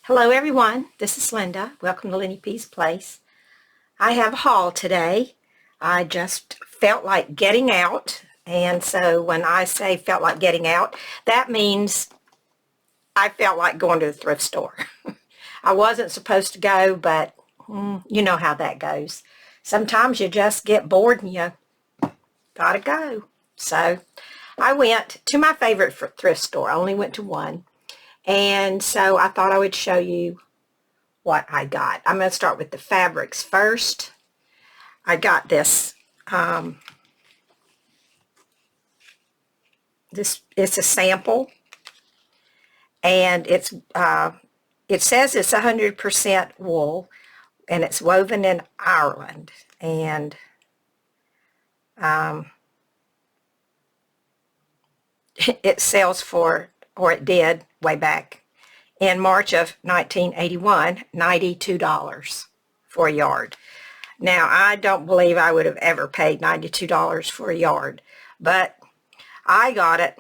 Hello everyone, this is Linda. Welcome to Lenny P's Place. I have a haul today. I just felt like getting out, and so when I say felt like getting out, that means I felt like going to the thrift store. I wasn't supposed to go, but you know how that goes. Sometimes you just get bored and you gotta go. So I went to my favorite thrift store. I only went to one. And so I thought I would show you what I got. I'm going to start with the fabrics first. I got this. It's a sample, and it says it's 100% wool, and it's woven in Ireland. And it sells for, or it did way back in March of 1981, $92 for a yard. Now, I don't believe I would have ever paid $92 for a yard, but I got it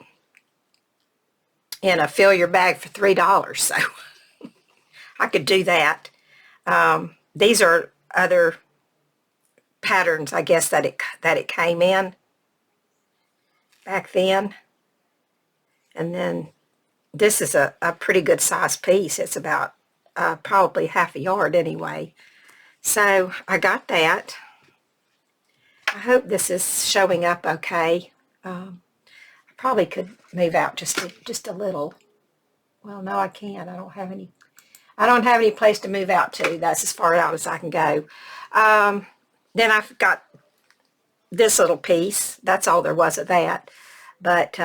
in a fill your bag for $3, so I could do that. These are other patterns, I guess, that it came in back then. And then this is a pretty good size piece. It's about probably half a yard anyway. So I got that. I hope this is showing up okay. I probably could move out just a little. Well, no, I can't. I don't have any place to move out to. That's as far out as I can go. Then I've got this little piece. That's all there was of that. But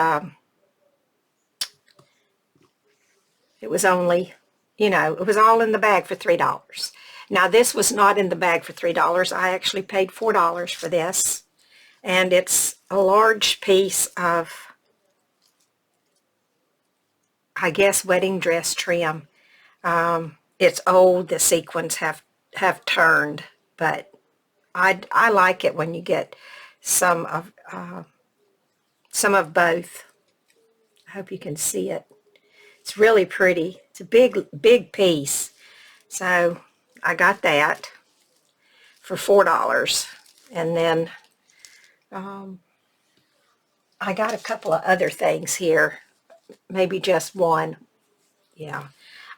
it was only, it was all in the bag for $3. Now, this was not in the bag for $3. I actually paid $4 for this. And it's a large piece of, I guess, wedding dress trim. It's old. The sequins have turned, but I like it when you get some of both. I hope you can see it. It's really pretty. It's a big piece. So I got that for $4. And then I got a couple of other things here. Maybe just one. Yeah.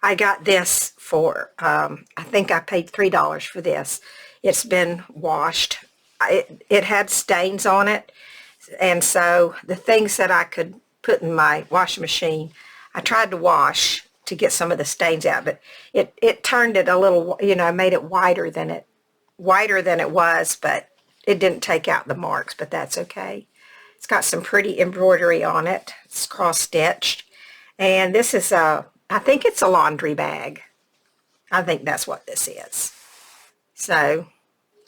I got this for, I think I paid $3 for this. It's been washed. It had stains on it. And so the things that I could put in my washing machine, I tried to wash to get some of the stains out, but it turned it a little, made it whiter than it was, but it didn't take out the marks, but that's okay. It's got some pretty embroidery on it. It's cross-stitched. And this is I think it's a laundry bag. I think that's what this is. So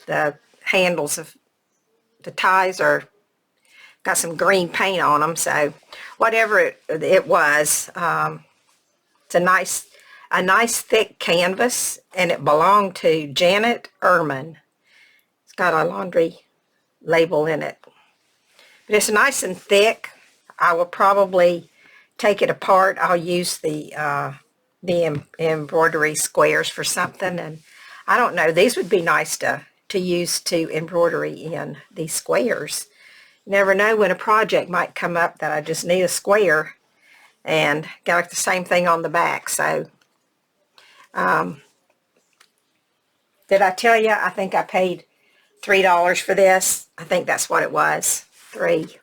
the handles of the ties are got some green paint on them, so whatever it was, it's a nice thick canvas, and it belonged to Janet Ehrman. It's got a laundry label in it, but it's nice and thick. I will probably take it apart. I'll use the embroidery squares for something, and I don't know, these would be nice to use to embroidery in these squares. You never know when a project might come up that I just need a square, and got the same thing on the back. So did I tell you I think I paid $3 for this? I think that's what it was, $3.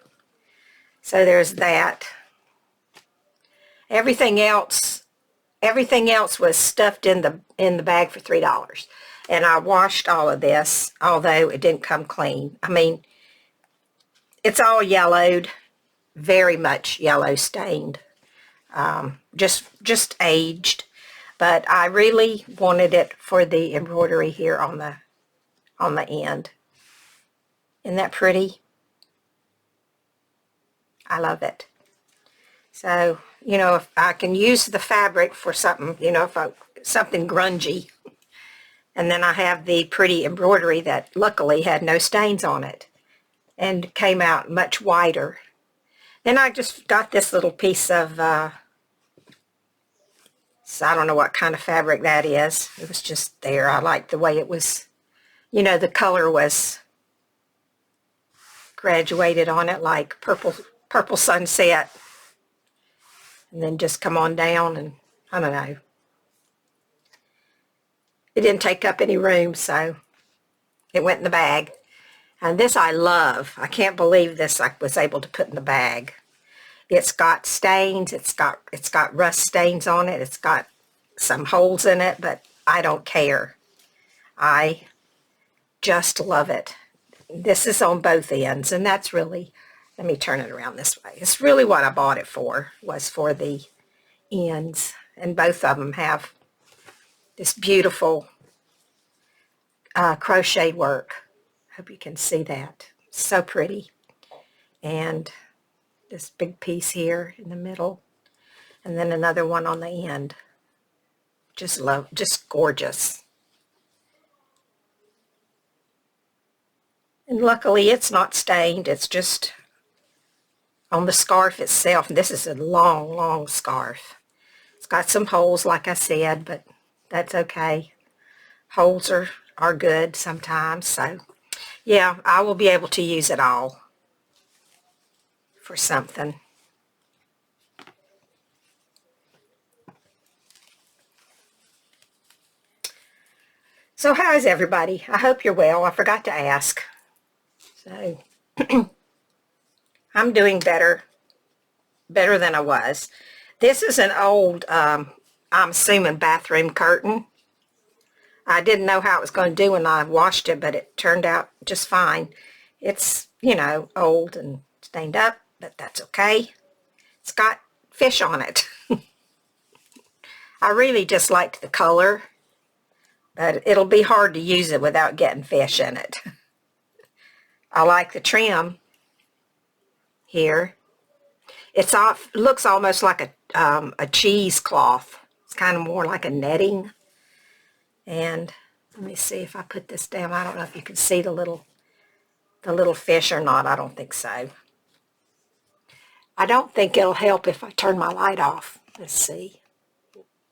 So there's that. Everything else was stuffed in the bag for $3. And I washed all of this, although it didn't come clean. I mean, it's all yellowed, very much yellow stained, just aged. But I really wanted it for the embroidery here on the end. Isn't that pretty? I love it. So, if I can use the fabric for something, something grungy. And then I have the pretty embroidery that luckily had no stains on it and came out much whiter. Then I just got this little piece of So I don't know what kind of fabric that is. It was just there. I liked the way it was, you know, the color was graduated on it, like purple sunset. And then just come on down, and I don't know. It didn't take up any room, so it went in the bag. And this I love. I can't believe this I was able to put in the bag. It's got stains. It's got rust stains on it. It's got some holes in it, but I don't care. I just love it. This is on both ends, and that's really, let me turn it around this way. It's really what I bought it for, was for the ends. And both of them have this beautiful crocheted work. Hope you can see that. So pretty. And this big piece here in the middle, and then another one on the end. Just gorgeous. And luckily it's not stained. It's just on the scarf itself. And this is a long, long scarf. It's got some holes, like I said, but that's okay. Holes are good sometimes. So yeah, I will be able to use it all for something. So how is everybody? I hope you're well. I forgot to ask. So I'm doing better than I was. This is an old, I'm assuming, bathroom curtain. I didn't know how it was going to do when I washed it, but it turned out just fine. It's, you know, old and stained up, but that's okay. It's got fish on it. I really just liked the color, but it'll be hard to use it without getting fish in it. I like the trim here. Looks almost like a cheesecloth. It's kind of more like a netting. And let me see if I put this down. I don't know if you can see the little fish or not. I don't think so. I don't think it'll help if I turn my light off. Let's see.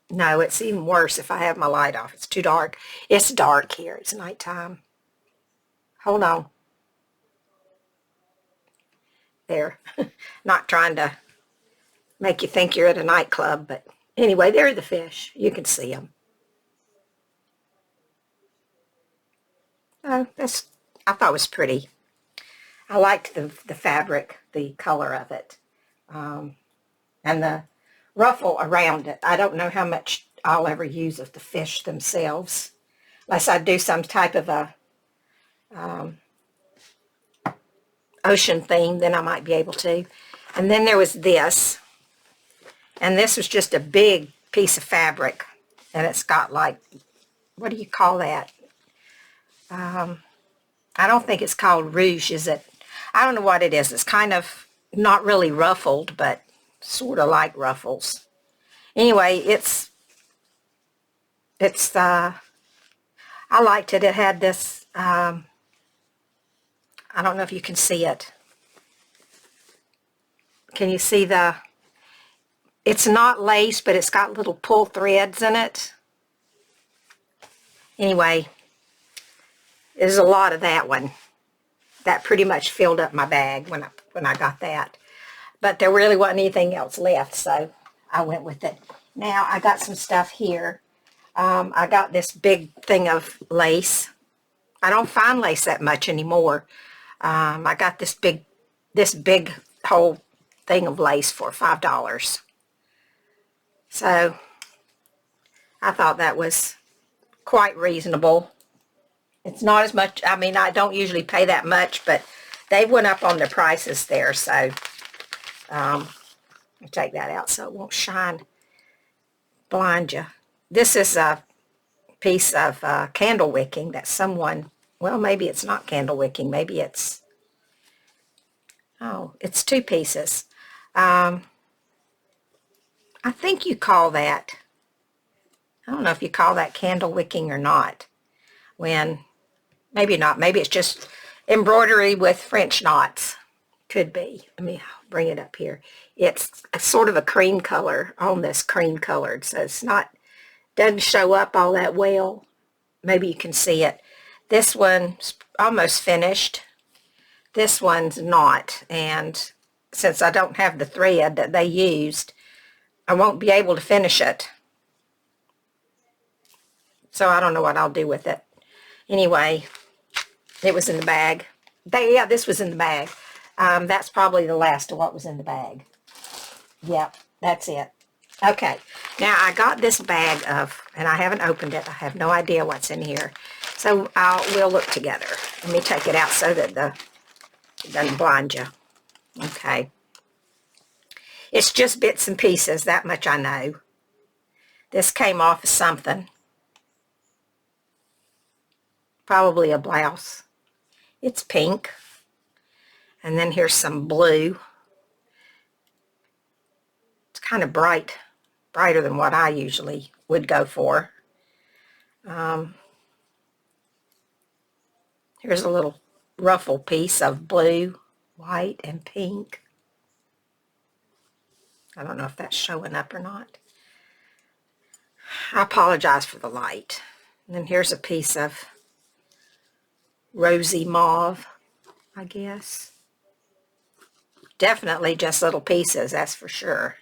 No, it's even worse if I have my light off. It's too dark. It's dark here. It's nighttime. Hold on. There. Not trying to make you think you're at a nightclub, but anyway, there are the fish. You can see them. Oh, I thought it was pretty. I liked the fabric, the color of it, and the ruffle around it. I don't know how much I'll ever use of the fish themselves, unless I do some type of a ocean theme, then I might be able to. And then there was this, and this was just a big piece of fabric, and it's got like, what do you call that? I don't think it's called ruche, is it? I don't know what it is. It's kind of not really ruffled, but sort of like ruffles. Anyway, I liked it. It had this, I don't know if you can see it. Can you see it's not lace, but it's got little pull threads in it. Anyway, there's a lot of that one. That pretty much filled up my bag when I got that. But there really wasn't anything else left, so I went with it. Now, I got some stuff here. I got this big thing of lace. I don't find lace that much anymore. I got this big whole thing of lace for $5. So, I thought that was quite reasonable. It's not as much, I mean, I don't usually pay that much, but they went up on their prices there, so I'll take that out so it won't shine, blind you. This is a piece of candle wicking that someone, well, maybe it's not candle wicking, maybe it's, oh, it's two pieces. I think you call that, I don't know if you call that candle wicking or not, when, maybe not, maybe it's just embroidery with French knots, could be. Let me bring it up here. It's a sort of a cream color on this, cream colored, so it's not, doesn't show up all that well. Maybe you can see it. This one's almost finished. This one's not, and since I don't have the thread that they used, I won't be able to finish it. So I don't know what I'll do with it. Anyway, it was in the bag. Yeah, this was in the bag. That's probably the last of what was in the bag. Yep, that's it. Okay, now I got this bag of, and I haven't opened it. I have no idea what's in here. So we'll look together. Let me take it out so that it doesn't blind you. Okay. It's just bits and pieces, that much I know. This came off of something. Probably a blouse. It's pink. And then here's some blue. It's kind of bright, brighter than what I usually would go for. Here's a little ruffle piece of blue, white, and pink. I don't know if that's showing up or not. I apologize for the light. And then here's a piece of rosy mauve, I guess. Definitely just little pieces, that's for sure.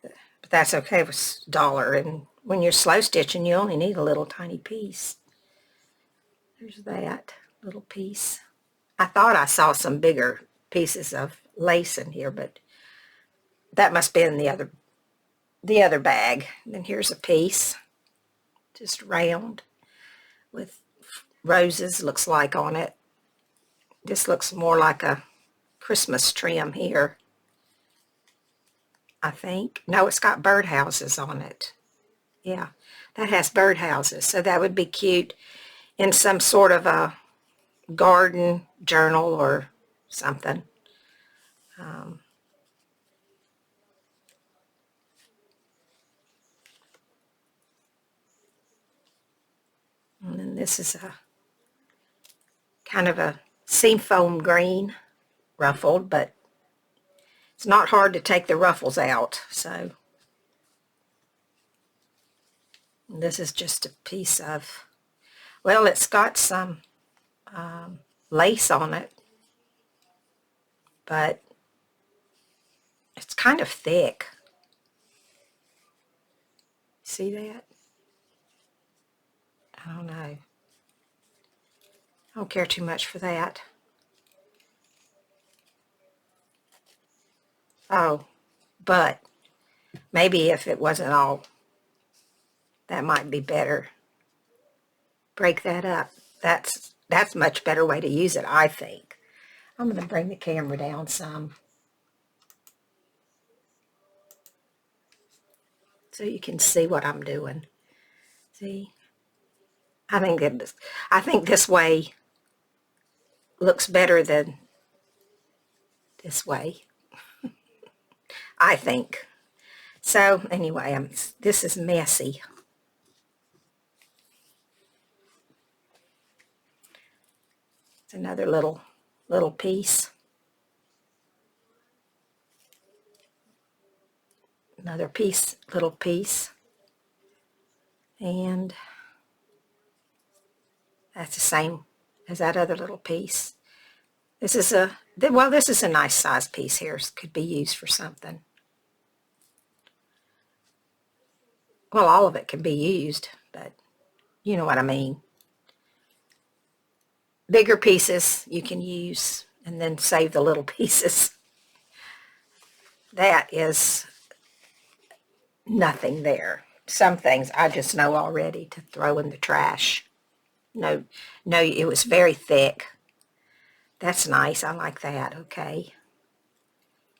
But that's okay with $1. And when you're slow stitching, you only need a little tiny piece. There's that little piece. I thought I saw some bigger pieces of lace in here, but that must be in the other bag. And then here's a piece, just round, with roses, looks like, on it. This looks more like a Christmas trim here, I think. No, it's got birdhouses on it. Yeah, that has birdhouses, so that would be cute in some sort of a garden journal or something. And then this is a kind of a seafoam green, ruffled, but it's not hard to take the ruffles out. So this is just a piece of, well, it's got some lace on it, but it's kind of thick. See that? I don't know. I don't care too much for that. Oh, but maybe if it wasn't all, that might be better. Break that up. That's a much better way to use it, I think. I'm going to bring the camera down some so you can see what I'm doing. See? I think this way looks better than this way. I think. So anyway, this is messy. It's another little piece. Another piece, little piece. And that's the same as that other little piece. This is a nice size piece here. It could be used for something. Well, all of it can be used, but you know what I mean. Bigger pieces you can use and then save the little pieces. That is nothing there. Some things I just know already to throw in the trash. No, it was very thick. That's nice. I like that. Okay.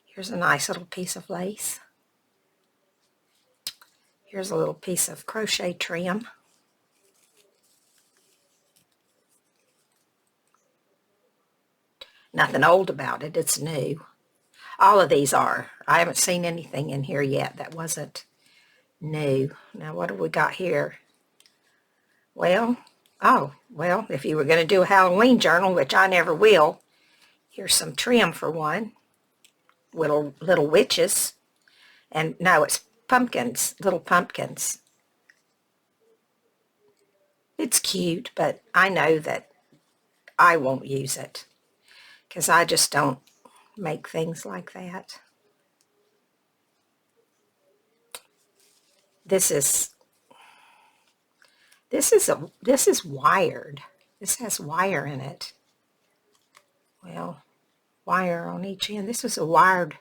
Here's a nice little piece of lace. Here's a little piece of crochet trim. Nothing old about it. It's new. All of these are. I haven't seen anything in here yet that wasn't new. Now, what have we got here? Well, if you were going to do a Halloween journal, which I never will, here's some trim for one. little witches. And no, it's pumpkins, little pumpkins. It's cute, but I know that I won't use it because I just don't make things like that. This is wired. This has wire in it. Well, wire on each end. This was a wired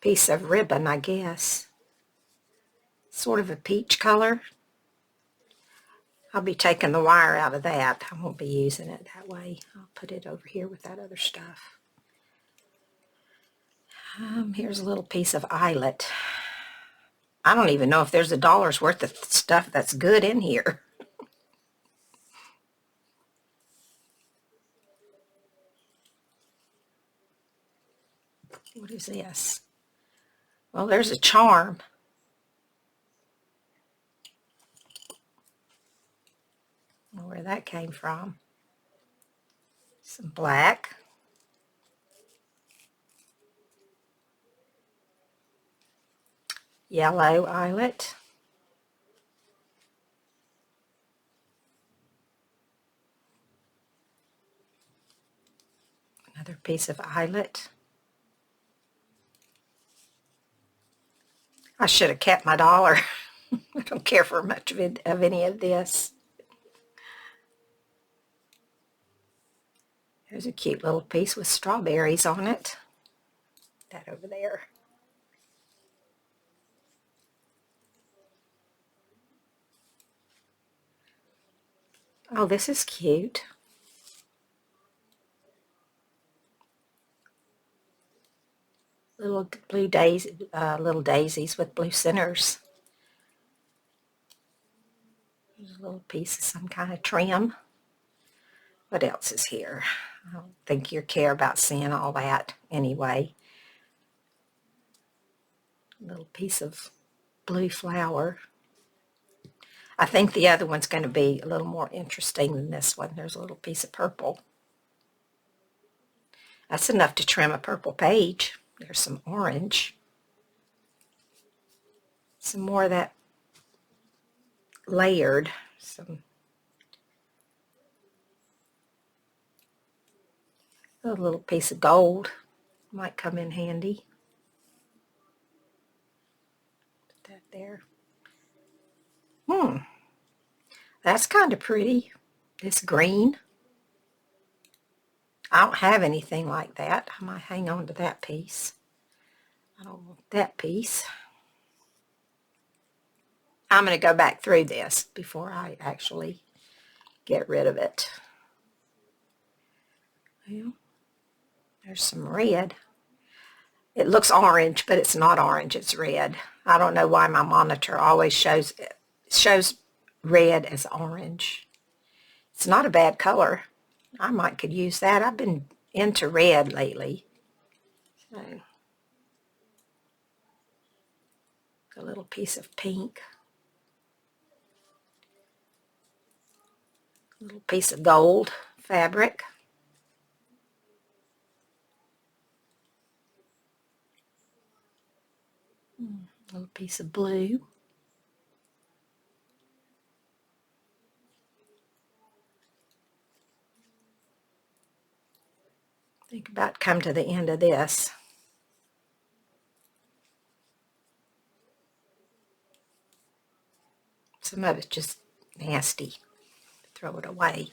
piece of ribbon, I guess. Sort of a peach color. I'll be taking the wire out of that. I won't be using it that way. I'll put it over here with that other stuff. Here's a little piece of eyelet. I don't even know if there's $1 worth of stuff that's good in here. What is this? Well, there's a charm. I don't know where that came from. Some black. Yellow eyelet. Another piece of eyelet. I should have kept my $1. I don't care for much of any of this. There's a cute little piece with strawberries on it. That over there. Oh, this is cute. Little blue little daisies with blue centers. There's a little piece of some kind of trim. What else is here? I don't think you care about seeing all that anyway. A little piece of blue flower. I think the other one's going to be a little more interesting than this one. There's a little piece of purple. That's enough to trim a purple page. There's some orange. Some more of that layered. A little piece of gold might come in handy. Put that there. That's kind of pretty. This green. I don't have anything like that. I might hang on to that piece. I don't want that piece. I'm going to go back through this before I actually get rid of it. Well, there's some red. It looks orange, but it's not orange. It's red. I don't know why my monitor always shows red as orange. It's not a bad color. I could use that. I've been into red lately. So, a little piece of pink. A little piece of gold fabric. A little piece of blue. Think about come to the end of this. Some of it's just nasty. Throw it away.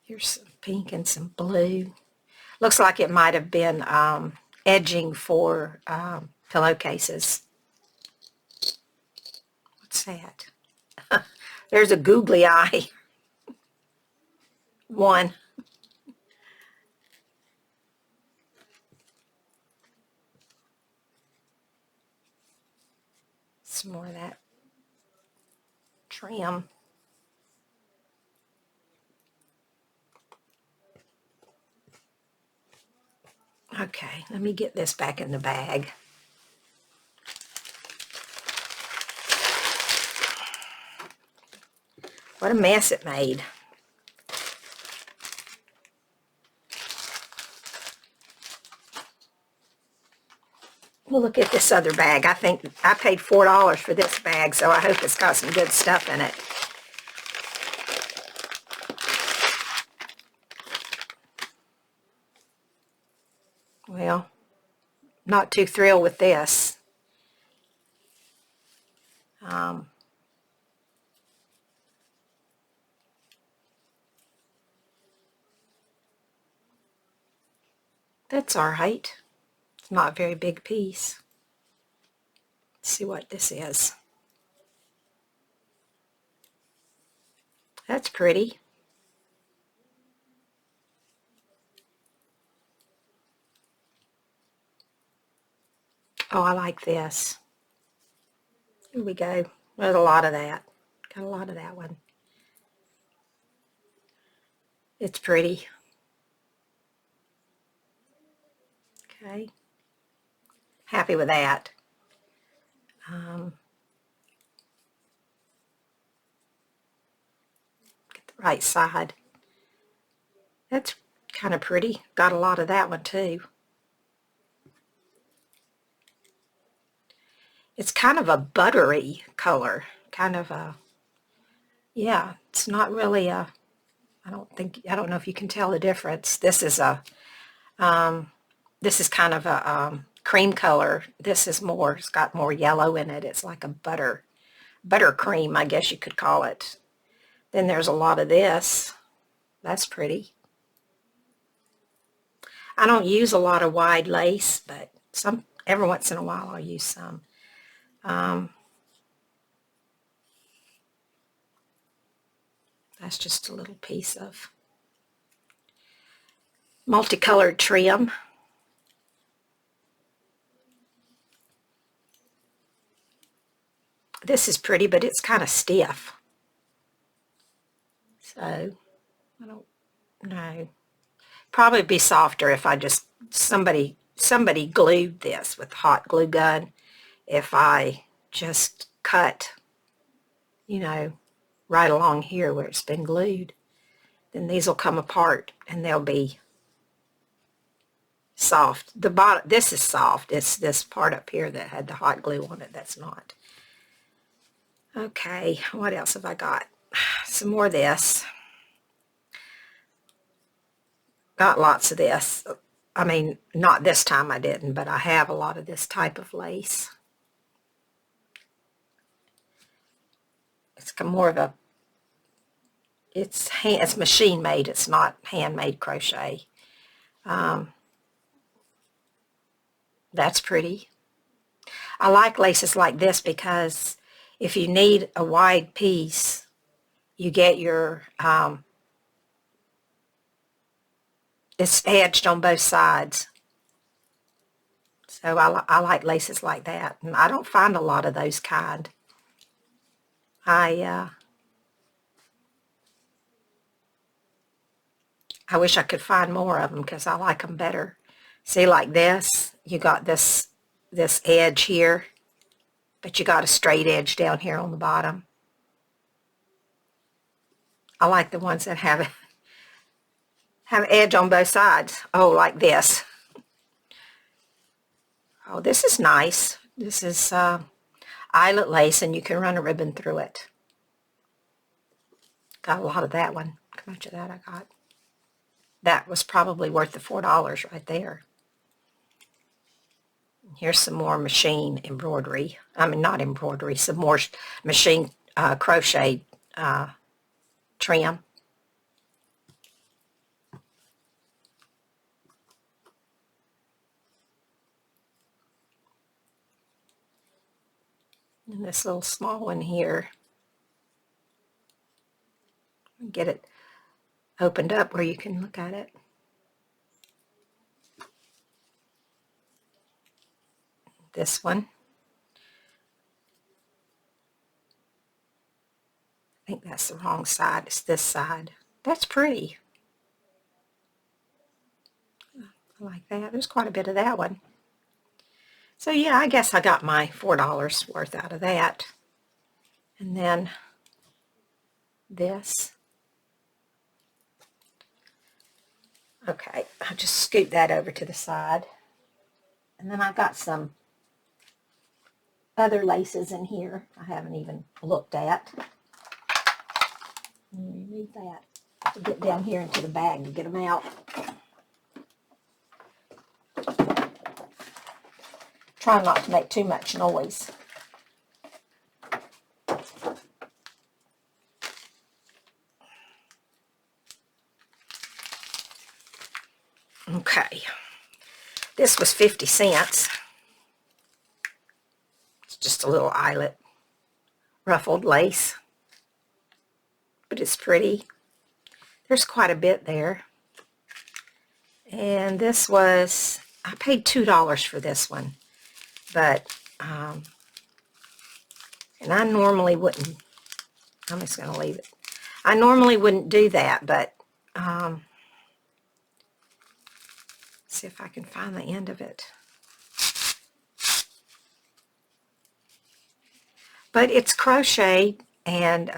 Here's some pink and some blue. Looks like it might have been edging for pillowcases. What's that? There's a googly eye. One. Some more of that trim. Okay, let me get this back in the bag. What a mess it made. We'll look at this other bag. I think I paid $4 for this bag, so I hope it's got some good stuff in it. Well, not too thrilled with this. That's all right. It's not a very big piece. Let's see what this is. That's pretty. Oh, I like this. Here we go. There's a lot of that. Got a lot of that one. It's pretty. Okay. Happy with that. Get the right side. That's kind of pretty. Got a lot of that one too. It's kind of a buttery color. Kind of a, yeah, it's not really a, I don't know if you can tell the difference. This is a, this is kind of a cream color. This is more, it's got more yellow in it. It's like a buttercream, I guess you could call it. Then there's a lot of this. That's pretty. I don't use a lot of wide lace, but every once in a while I'll use some. That's just a little piece of multicolored trim. This is pretty, but it's kind of stiff. So, I don't know. Probably be softer if I just, somebody glued this with hot glue gun. If I just cut, you know, right along here where it's been glued, then these will come apart and they'll be soft. The bottom, this is soft. It's this part up here that had the hot glue on it that's not. Okay, what else have I got? Some more of this. Got lots of this. I mean, not this time I didn't, but I have a lot of this type of lace. It's more of a, it's machine made. It's not handmade crochet. That's pretty. I like laces like this because if you need a wide piece, you get your, it's edged on both sides. So I like laces like that. And I don't find a lot of those kind. I wish I could find more of them because I like them better. See, like this, you got this edge here, but you got a straight edge down here on the bottom. I like the ones that have edge on both sides. Oh, like this. Oh, this is nice. This is eyelet lace, and you can run a ribbon through it. Got a lot of that one. How much of that I got? That was probably worth the $4 right there. Here's some more machine embroidery. I mean, not embroidery, some more machine crochet trim. And this little small one here. Get it opened up where you can look at it. This one. I think that's the wrong side. It's this side. That's pretty. I like that. There's quite a bit of that one. So yeah, I guess I got my $4 worth out of that. And then this. Okay, I'll just scoot that over to the side. And then I got some other laces in here I haven't even looked at. Remove that. To get down here into the bag to get them out. Try not to make too much noise. Okay. This was 50 cents. It's just a little eyelet ruffled lace. But it's pretty. There's quite a bit there. And this was, I paid $2 for this one. But, and I normally wouldn't, I'm just going to leave it. I normally wouldn't do that, but, see if I can find the end of it. But it's crocheted, and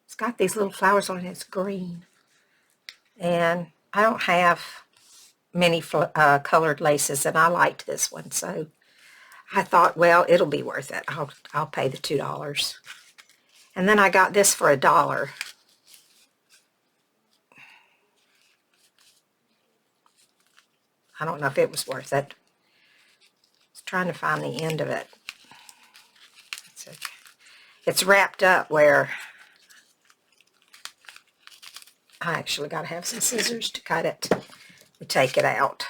it's got these little flowers on it. It's green. And I don't have many colored laces, and I liked this one, so I thought, well, it'll be worth it. I'll pay the $2. And then I got this for $1. I don't know if it was worth it. I was trying to find the end of it. It's, okay. It's wrapped up where I actually got to have some scissors to cut it and take it out.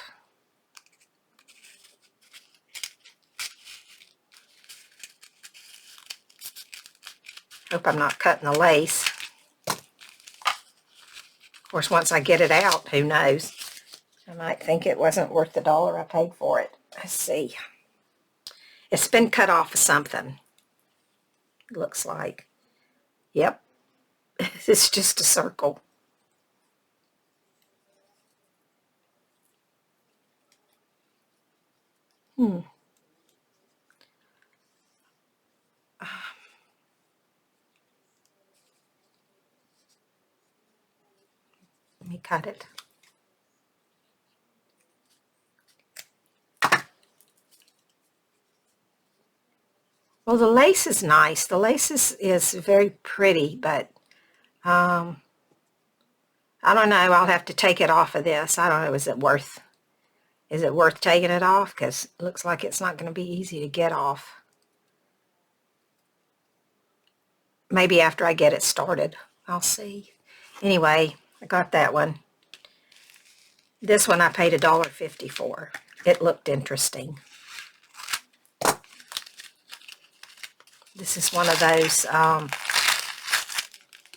Hope I'm not cutting the lace. Of course, once I get it out, who knows? I might think it wasn't worth the $1 I paid for it. Let's see. It's been cut off of something. It looks like. Yep. It's just a circle. Let me cut it. Well, the lace is nice. The lace is very pretty, but I don't know. I'll have to take it off of this. I don't know. Is it worth taking it off? Because it looks like it's not going to be easy to get off. Maybe after I get it started. I'll see. Anyway, I got that one. This one I paid $1.50 for. It looked interesting. This is one of those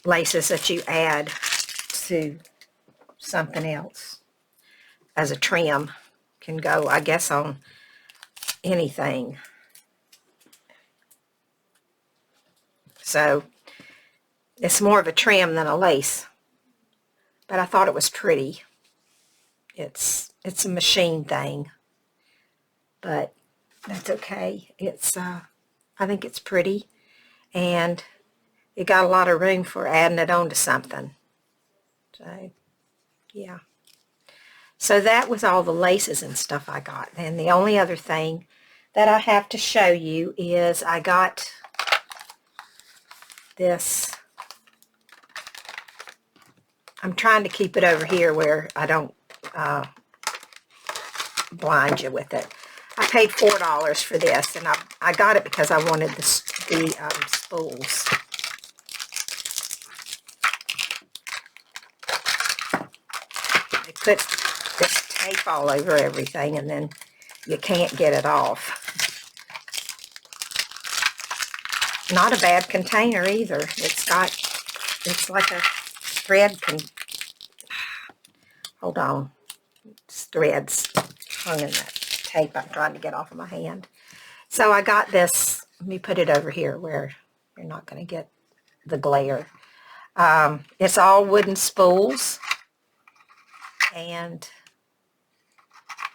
laces that you add to something else as a trim. Can go, I guess, on anything. So it's more of a trim than a lace, but I thought it was pretty. It's a machine thing, but that's okay. It's I think it's pretty, and it got a lot of room for adding it onto something. So yeah. So that was all the laces and stuff I got. And the only other thing that I have to show you is I got this. I'm trying to keep it over here where I don't blind you with it. I paid $4 for this, and I got it because I wanted the spools. They put this tape all over everything, and then you can't get it off. Not a bad container either. It's like a thread hold on. It's threads hung in that tape I'm trying to get off of my hand. So I got this. Let me put it over here where you're not going to get the glare. It's all wooden spools, and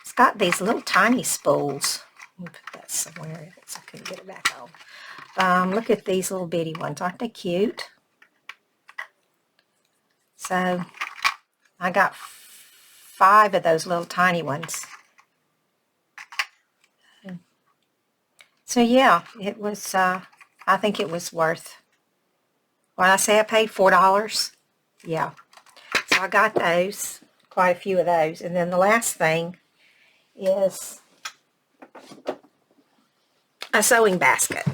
it's got these little tiny spools. Let me put that somewhere else. I couldn't get it back on. Look at these little bitty ones. Aren't they cute? So I got 5 of those little tiny ones. So yeah, it was, I think it was worth, when I say I paid $4, yeah. So I got those, quite a few of those. And then the last thing is a sewing basket.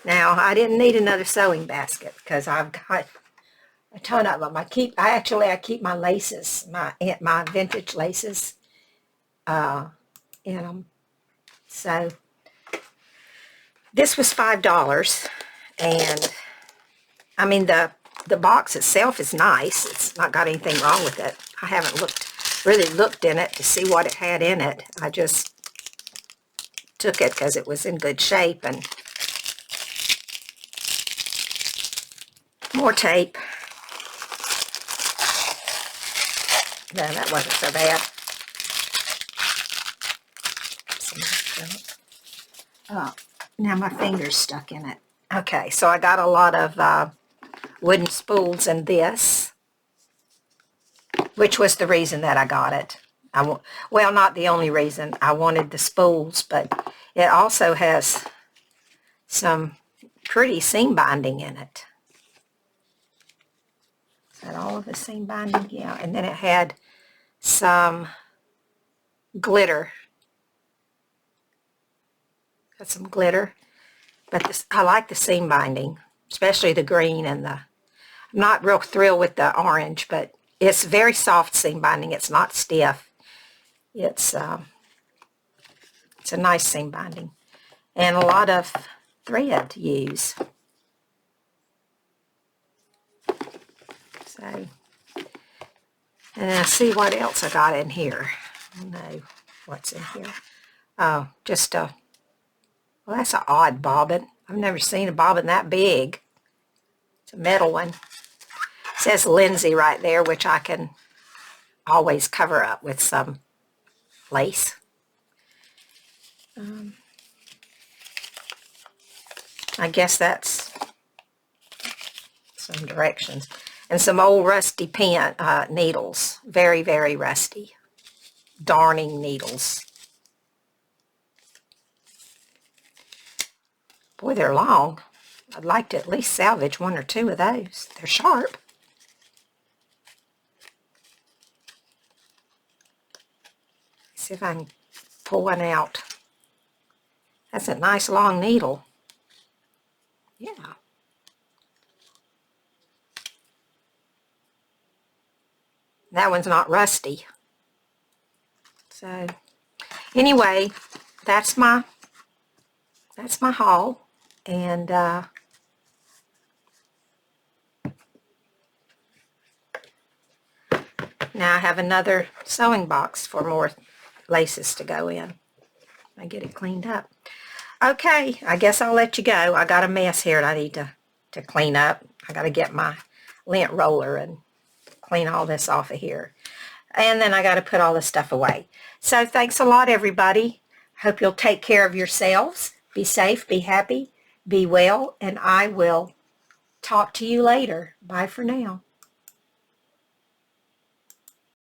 Now, I didn't need another sewing basket because I've got a ton of them. I keep my laces, my vintage laces in them. So this was $5, and I mean the box itself is nice. It's not got anything wrong with it. I haven't really looked in it to see what it had in it. I just took it because it was in good shape. And more tape. No, that wasn't so bad. Oh, now my finger's stuck in it. Okay, so I got a lot of wooden spools in this, which was the reason that I got it. Well, not the only reason. I wanted the spools, but it also has some pretty seam binding in it. Is that all of the seam binding? Yeah, and then it had some glitter. Got some glitter, but I like the seam binding, especially the green and I'm not real thrilled with the orange, but it's very soft seam binding. It's not stiff. It's a nice seam binding, and a lot of thread to use. So, and I see what else I got in here. I don't know what's in here. Oh, just a, well, that's an odd bobbin. I've never seen a bobbin that big. It's a metal one. It says Lindsay right there, which I can always cover up with some lace. I guess that's some directions. And some old rusty pen needles. Very, very rusty. Darning needles. Boy, they're long. I'd like to at least salvage one or two of those. They're sharp. See if I can pull one out. That's a nice long needle. Yeah. That one's not rusty. So, anyway, that's my haul. And now I have another sewing box for more laces to go in. I get it cleaned up. Okay, I guess I'll let you go. I got a mess here that I need to clean up. I got to get my lint roller and clean all this off of here. And then I got to put all this stuff away. So thanks a lot, everybody. Hope you'll take care of yourselves. Be safe, be happy, be well, and I will talk to you later. Bye for now.